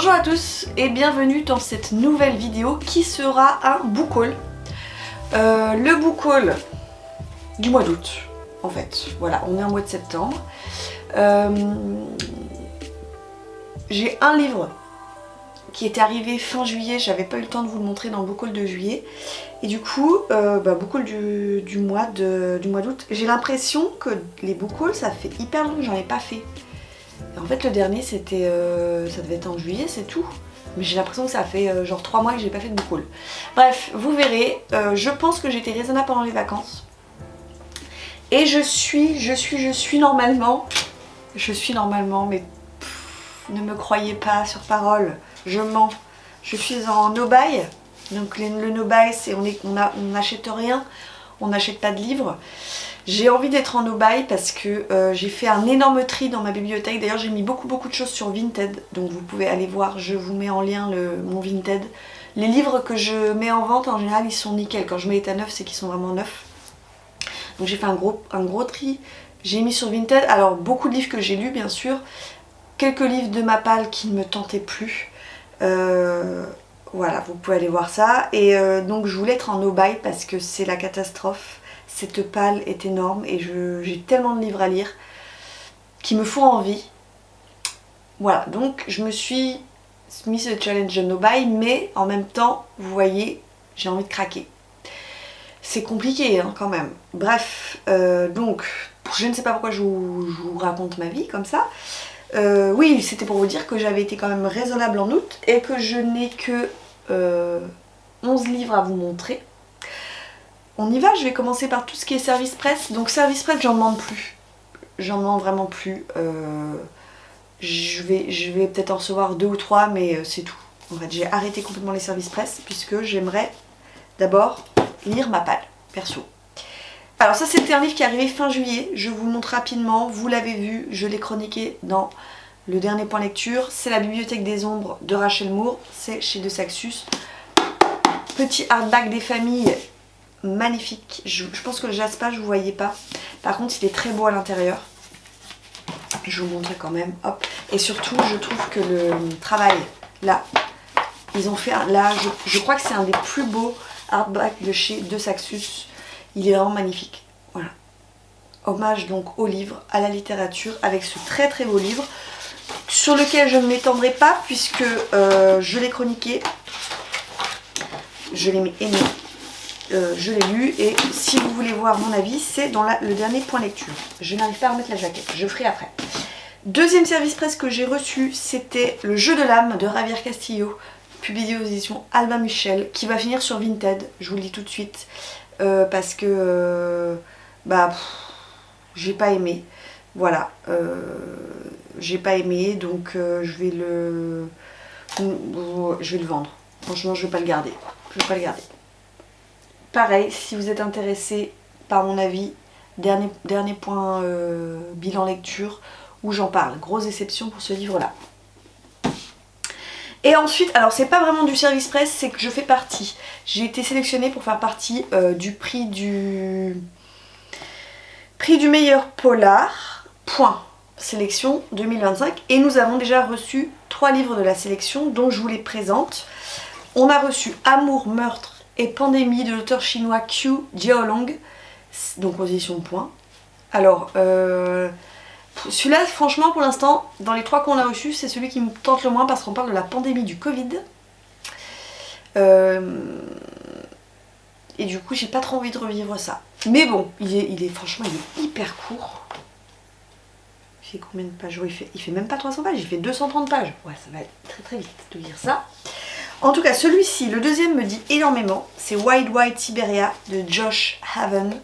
Bonjour à tous et bienvenue dans cette nouvelle vidéo qui sera un book haul. Le book haul du mois d'août en fait. Voilà, on est en mois de septembre. J'ai un livre qui était arrivé fin juillet, j'avais pas eu le temps de vous le montrer dans le book haul de juillet. Et du coup, book haul du mois d'août. J'ai l'impression que les book hauls, ça fait hyper longtemps que j'en ai pas fait. Et en fait le dernier c'était, ça devait être en juillet, c'est tout. Mais j'ai l'impression que ça fait genre 3 mois que j'ai pas fait de book haul. Bref, vous verrez, je pense que j'étais raisonnable pendant les vacances. Et je suis normalement, mais ne me croyez pas sur parole, je mens. Je suis en no-buy. Donc le no-buy c'est on n'achète rien, on n'achète pas de livres. J'ai envie d'être en no-buy parce que j'ai fait un énorme tri dans ma bibliothèque. D'ailleurs j'ai mis beaucoup de choses sur Vinted. Donc vous pouvez aller voir, je vous mets en lien mon Vinted. Les livres que je mets en vente en général ils sont nickel. Quand je mets état neuf c'est qu'ils sont vraiment neufs. Donc j'ai fait un gros tri. J'ai mis sur Vinted, alors beaucoup de livres que j'ai lus bien sûr. Quelques livres de Mappal qui ne me tentaient plus. Voilà, vous pouvez aller voir ça. Et donc je voulais être en no-buy parce que c'est la catastrophe. Cette palle est énorme et j'ai tellement de livres à lire qui me font envie. Voilà, donc je me suis mis ce challenge de no-buy, mais en même temps, vous voyez, j'ai envie de craquer. C'est compliqué hein, quand même. Bref, donc je ne sais pas pourquoi je vous raconte ma vie comme ça. Oui, c'était pour vous dire que j'avais été quand même raisonnable en août et que je n'ai que 11 livres à vous montrer. On y va, je vais commencer par tout ce qui est service presse. Donc service presse, j'en demande plus. J'en demande vraiment plus. Je vais peut-être en recevoir 2 ou 3, mais c'est tout. En fait, j'ai arrêté complètement les services presse puisque j'aimerais d'abord lire Mappal, perso. Alors ça, c'était un livre qui est arrivé fin juillet. Je vous le montre rapidement. Vous l'avez vu, je l'ai chroniqué dans le dernier point lecture. C'est La Bibliothèque des Ombres de Rachel Moore. C'est chez De Saxus. Petit hardback des familles. Magnifique, je pense que le jaspage vous voyez pas, par contre il est très beau à l'intérieur, je vous montrer quand même, hop, et surtout je trouve que le travail là, ils ont fait, là je crois que c'est un des plus beaux hardbacks de chez De Saxus, il est vraiment magnifique, voilà, hommage donc au livre, à la littérature, avec ce très beau livre, sur lequel je ne m'étendrai pas puisque je l'ai chroniqué, je l'ai aimé. Je l'ai lu et si vous voulez voir mon avis, c'est dans le dernier point lecture. Je n'arrive pas à remettre la jaquette, je ferai après. Deuxième service presse que j'ai reçu, c'était Le Jeu de l'âme de Javier Castillo, publié aux éditions Albin Michel, qui va finir sur Vinted, je vous le dis tout de suite, parce que j'ai pas aimé. Voilà, j'ai pas aimé, donc je vais le vendre. Franchement, je vais pas le garder. Pareil, si vous êtes intéressé par mon avis, dernier point bilan lecture où j'en parle. Grosse déception pour ce livre-là. Et ensuite, alors c'est pas vraiment du service presse, c'est que je fais partie. J'ai été sélectionnée pour faire partie du prix du meilleur polar, point, sélection 2025. Et nous avons déjà reçu 3 livres de la sélection dont je vous les présente. On a reçu Amour, meurtre et pandémie de l'auteur chinois Qu Jiaolong, donc aux éditions Point. Alors, celui-là, franchement, pour l'instant, dans les 3 qu'on a reçus, c'est celui qui me tente le moins parce qu'on parle de la pandémie du Covid. Et du coup, j'ai pas trop envie de revivre ça. Mais bon, franchement, il est hyper court. Il fait combien de pages? Il fait même pas 300 pages, il fait 230 pages. Ouais, ça va être très vite de lire ça. En tout cas, celui-ci, le deuxième me dit énormément. C'est Wild Wild Siberia de Josh Haven.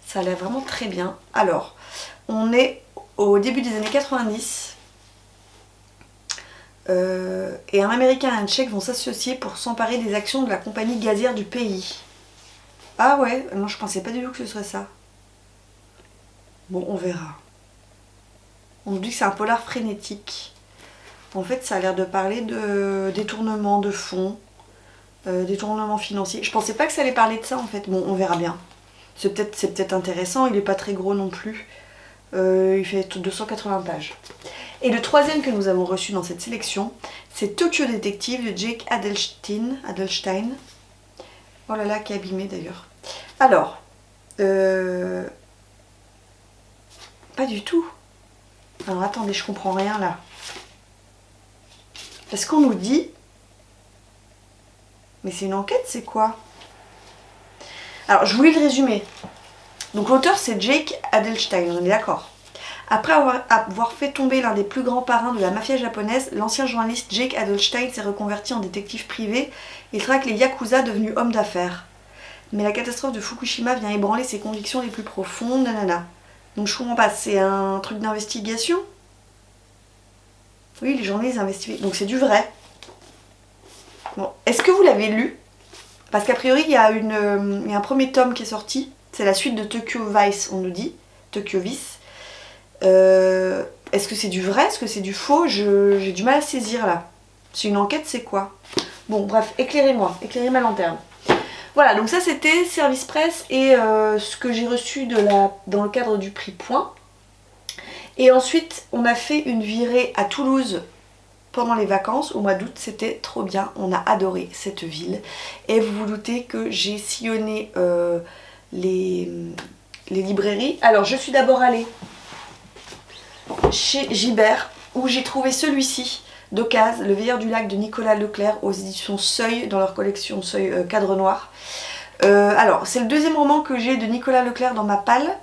Ça a l'air vraiment très bien. Alors, on est au début des années 90. Et un Américain et un Tchèque vont s'associer pour s'emparer des actions de la compagnie gazière du pays. Ah ouais, non, je pensais pas du tout que ce serait ça. Bon, on verra. On nous dit que c'est un polar frénétique. En fait, ça a l'air de parler de détournement de fonds, détournement financier. Je pensais pas que ça allait parler de ça en fait. Bon, on verra bien. C'est peut-être intéressant, il est pas très gros non plus. Il fait 280 pages. Et le troisième que nous avons reçu dans cette sélection, c'est Tokyo Detective de Jake Adelstein. Oh là là, qui est abîmé d'ailleurs. Alors, pas du tout. Alors attendez, je comprends rien là. Parce qu'on nous dit... Mais c'est une enquête, c'est quoi? Alors, je vous lis le résumé. Donc l'auteur, c'est Jake Adelstein, on est d'accord. Après avoir fait tomber l'un des plus grands parrains de la mafia japonaise, l'ancien journaliste Jake Adelstein s'est reconverti en détective privé et traque les yakuza devenus hommes d'affaires. Mais la catastrophe de Fukushima vient ébranler ses convictions les plus profondes, nanana. Donc je comprends pas, c'est un truc d'investigation? Oui, les journalistes investiguent. Donc c'est du vrai. Bon, est-ce que vous l'avez lu? Parce qu'a priori, il y a un premier tome qui est sorti. C'est la suite de Tokyo Vice, on nous dit. Tokyo Vice. Est-ce que c'est du vrai? Est-ce que c'est du faux? J'ai du mal à saisir là. C'est une enquête, c'est quoi? Bon, bref, éclairez-moi. Éclairez ma lanterne. Voilà, donc ça c'était Service Presse et ce que j'ai reçu dans le cadre du prix Point. Et ensuite, on a fait une virée à Toulouse pendant les vacances, au mois d'août, c'était trop bien, on a adoré cette ville. Et vous vous doutez que j'ai sillonné les librairies. Alors, je suis d'abord allée chez Gibert, où j'ai trouvé celui-ci d'occasion, Le Veilleur du Lac de Nicolas Leclerc, aux éditions Seuil, dans leur collection Seuil Cadre Noir. Alors, c'est le deuxième roman que j'ai de Nicolas Leclerc dans ma palle.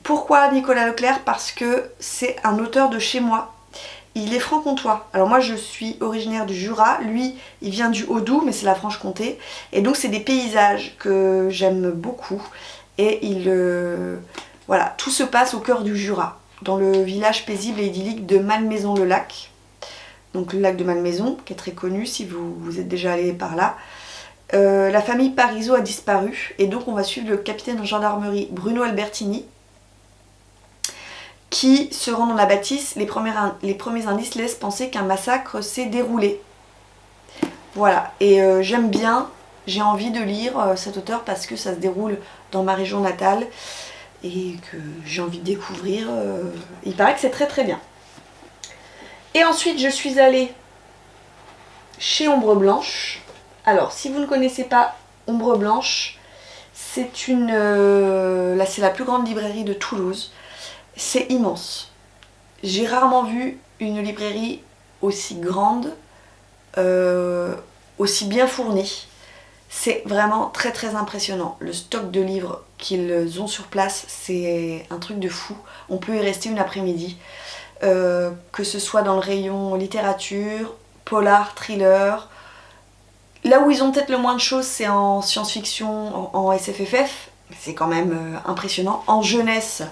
Pourquoi Nicolas Leclerc? Parce que c'est un auteur de chez moi. Il est franc-comtois. Alors moi je suis originaire du Jura, lui il vient du Haut-Doubs mais c'est la Franche-Comté. Et donc c'est des paysages que j'aime beaucoup. Et voilà, tout se passe au cœur du Jura, dans le village paisible et idyllique de Malmaison-le-Lac. Donc le lac de Malmaison, qui est très connu si vous êtes déjà allé par là. La famille Parisot a disparu et donc on va suivre le capitaine de gendarmerie Bruno Albertini qui se rend dans la bâtisse. Les premiers indices laissent penser qu'un massacre s'est déroulé. Voilà, et j'aime bien, j'ai envie de lire cet auteur parce que ça se déroule dans ma région natale et que j'ai envie de découvrir. Il paraît que c'est très très bien. Et ensuite je suis allée chez Ombre Blanche. Alors, si vous ne connaissez pas Ombre Blanche, c'est là c'est la plus grande librairie de Toulouse. C'est immense. J'ai rarement vu une librairie aussi grande, aussi bien fournie. C'est vraiment très très impressionnant. Le stock de livres qu'ils ont sur place, c'est un truc de fou. On peut y rester une après-midi. Que ce soit dans le rayon littérature, polar, thriller. Là où ils ont peut-être le moins de choses, c'est en science-fiction, en SFFF. C'est quand même impressionnant. En jeunesse,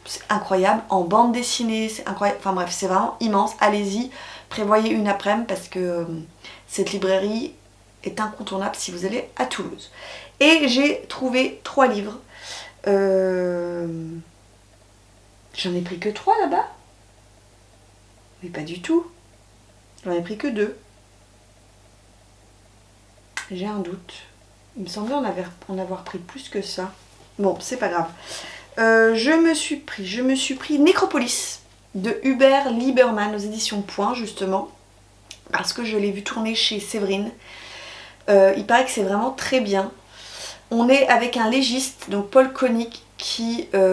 c'est incroyable. En bande dessinée, c'est incroyable. Enfin bref, c'est vraiment immense. Allez-y, prévoyez une après-midi parce que cette librairie est incontournable si vous allez à Toulouse. Et j'ai trouvé 3 livres. J'en ai pris que 3 là-bas. Mais pas du tout. J'en ai pris que 2. J'ai un doute. Il me semblait en avoir pris plus que ça. Bon, c'est pas grave. Je me suis pris Nécropolis de Hubert Lieberman aux éditions Point, justement. Parce que je l'ai vu tourner chez Séverine. Il paraît que c'est vraiment très bien. On est avec un légiste, donc Paul Koenig, qui fait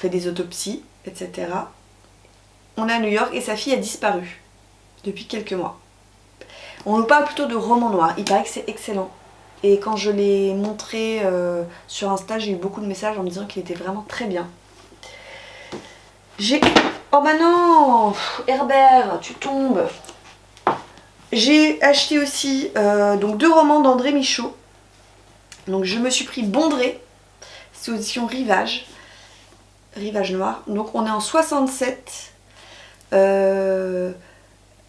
des autopsies, etc. On est à New York et sa fille a disparu depuis quelques mois. On nous parle plutôt de roman noir, il paraît que c'est excellent. Et quand je l'ai montré sur Insta, j'ai eu beaucoup de messages en me disant qu'il était vraiment très bien. Oh bah non, Herbert, tu tombes. J'ai acheté aussi donc 2 romans d'André Michaud. Donc je me suis pris Bondré, c'est aux éditions Rivage Noir. Donc on est en 67.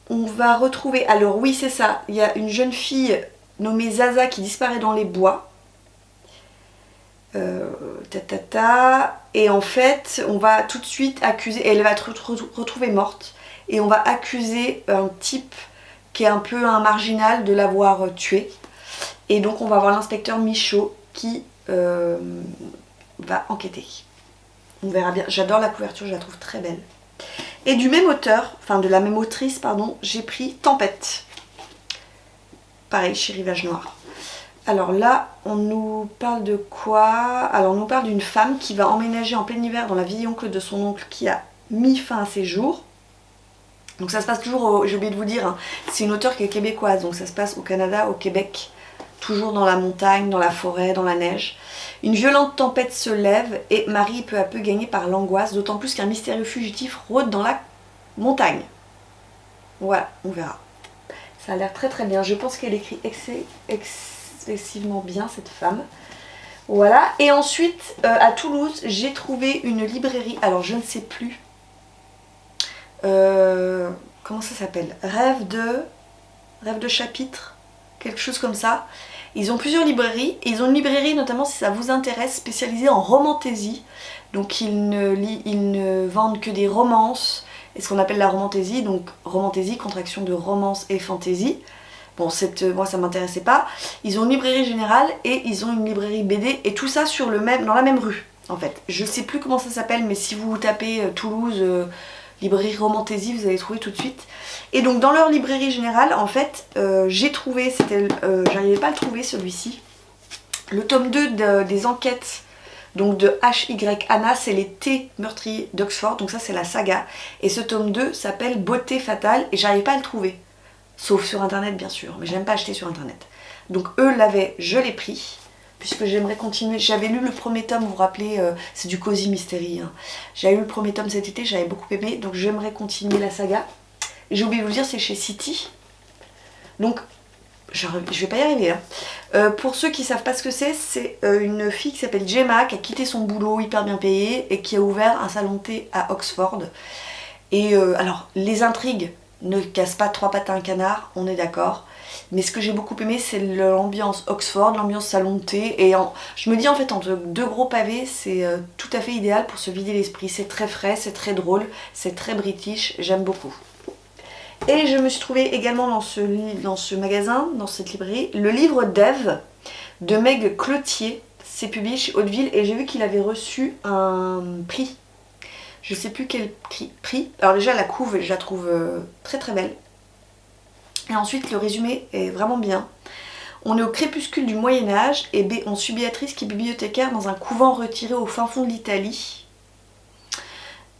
On va retrouver, alors oui c'est ça, il y a une jeune fille nommée Zaza qui disparaît dans les bois. Et en fait on va tout de suite accuser, elle va être retrouvée morte. Et on va accuser un type qui est un peu un marginal de l'avoir tuée. Et donc on va voir l'inspecteur Michaud qui va enquêter. On verra bien. J'adore la couverture, je la trouve très belle. Et du même auteur, enfin de la même autrice, pardon, j'ai pris Tempête. Pareil, chez Rivage Noir. Alors là, on nous parle de quoi? Alors on nous parle d'une femme qui va emménager en plein hiver dans la vieille oncle de son oncle qui a mis fin à ses jours. Donc ça se passe toujours, j'ai oublié de vous dire, hein, c'est une auteure qui est québécoise, donc ça se passe au Canada, au Québec, toujours dans la montagne, dans la forêt, dans la neige. Une violente tempête se lève et Marie est peu à peu gagnée par l'angoisse, d'autant plus qu'un mystérieux fugitif rôde dans la montagne. Voilà, on verra. Ça a l'air très très bien. Je pense qu'elle écrit excessivement bien, cette femme. Voilà. Et ensuite, à Toulouse, j'ai trouvé une librairie. Alors, je ne sais plus. Comment ça s'appelle? Rêve de chapitre. Quelque chose comme ça. Ils ont plusieurs librairies. Et ils ont une librairie, notamment si ça vous intéresse, spécialisée en romantaisie. Donc, ils ne vendent que des romances. Et ce qu'on appelle la romantaisie, donc romantaisie, contraction de romance et fantaisie. Bon, moi ça m'intéressait pas. Ils ont une librairie générale et ils ont une librairie BD et tout ça dans la même rue en fait. Je sais plus comment ça s'appelle, mais si vous tapez Toulouse, librairie romantaisie, vous allez trouver tout de suite. Et donc dans leur librairie générale, en fait, j'ai trouvé, j'arrivais pas à le trouver celui-ci, le tome 2 des enquêtes. Donc de H.Y. Anna, c'est les T meurtriers d'Oxford, donc ça c'est la saga. Et ce tome 2 s'appelle Beauté fatale et j'arrive pas à le trouver. Sauf sur internet bien sûr, mais j'aime pas acheter sur internet. Donc eux l'avaient, je l'ai pris, puisque j'aimerais continuer. J'avais lu le premier tome, vous vous rappelez, c'est du Cozy Mystery. Hein. J'avais lu le premier tome cet été, j'avais beaucoup aimé, donc j'aimerais continuer la saga. J'ai oublié de vous dire, c'est chez City. Donc je vais pas y arriver hein. Pour ceux qui savent pas ce que c'est une fille qui s'appelle Gemma qui a quitté son boulot hyper bien payé et qui a ouvert un salon de thé à Oxford. Et alors les intrigues ne cassent pas trois pattes à un canard, on est d'accord. Mais ce que j'ai beaucoup aimé c'est l'ambiance Oxford, l'ambiance salon de thé. Et je me dis en fait entre deux gros pavés c'est tout à fait idéal pour se vider l'esprit. C'est très frais, c'est très drôle, c'est très british, j'aime beaucoup. Et je me suis trouvée également dans ce magasin, dans cette librairie, le livre d'Ève de Meg Cloutier. C'est publié chez Hauteville et j'ai vu qu'il avait reçu un prix. Je sais plus quel prix. Alors déjà la couve, je la trouve très très belle. Et ensuite le résumé est vraiment bien. On est au crépuscule du Moyen-Âge et on suit Béatrice qui est bibliothécaire dans un couvent retiré au fin fond de l'Italie.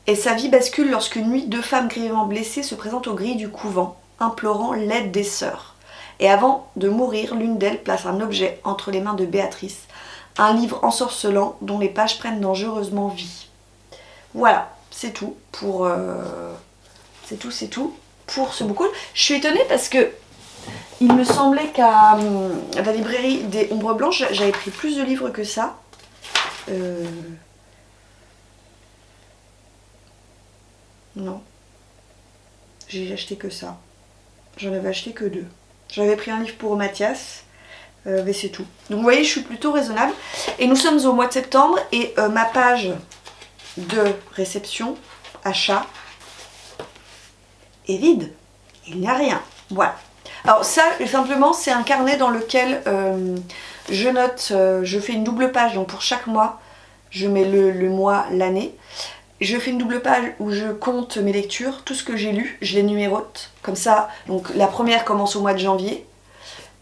Et sa vie bascule lorsqu'une nuit, deux femmes grièvement blessées se présentent aux grilles du couvent, implorant l'aide des sœurs. Et avant de mourir, l'une d'elles place un objet entre les mains de Béatrice, un livre ensorcelant dont les pages prennent dangereusement vie. Voilà, c'est tout pour c'est tout pour ce bouquin. Je suis étonnée parce que il me semblait qu'à la librairie des Ombres Blanches, j'avais pris plus de livres que ça. Non. J'ai acheté que ça. J'en avais acheté que 2. J'avais pris un livre pour Mathias, mais c'est tout. Donc vous voyez, je suis plutôt raisonnable. Et nous sommes au mois de septembre et ma page de réception, achat, est vide. Il n'y a rien. Voilà. Alors ça, simplement, c'est un carnet dans lequel je note, je fais une double page. Donc pour chaque mois, je mets le mois, l'année. Je fais une double page où je compte mes lectures, tout ce que j'ai lu, je les numérote. Comme ça, donc la première commence au mois de janvier.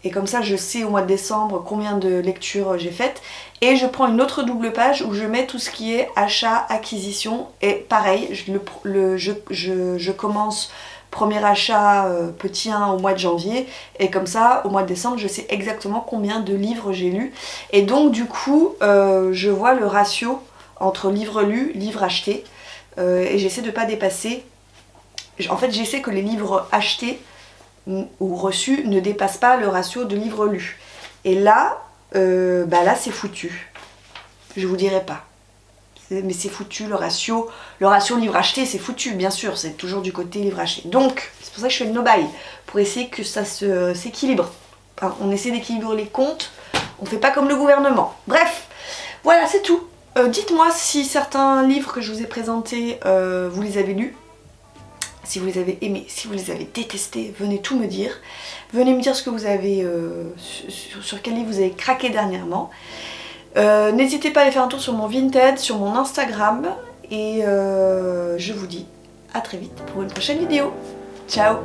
Et comme ça, je sais au mois de décembre combien de lectures j'ai faites. Et je prends une autre double page où je mets tout ce qui est achat, acquisition. Et pareil, je commence premier achat petit 1 au mois de janvier. Et comme ça, au mois de décembre, je sais exactement combien de livres j'ai lus. Et donc du coup, je vois le ratio entre livres lus, livres achetés, et j'essaie de ne pas dépasser. En fait, j'essaie que les livres achetés ou reçus ne dépassent pas le ratio de livres lus. Et là, là c'est foutu. Je vous dirai pas. Mais c'est foutu, le ratio livre acheté, c'est foutu, bien sûr, c'est toujours du côté livre acheté. Donc, c'est pour ça que je fais le no-buy, pour essayer que ça s'équilibre. Enfin, on essaie d'équilibrer les comptes, on fait pas comme le gouvernement. Bref, voilà, c'est tout. Dites-moi si certains livres que je vous ai présentés, vous les avez lus, si vous les avez aimés, si vous les avez détestés, venez tout me dire. Venez me dire ce que vous avez, sur quel livre vous avez craqué dernièrement. N'hésitez pas à aller faire un tour sur mon Vinted, sur mon Instagram. Et je vous dis à très vite pour une prochaine vidéo. Ciao!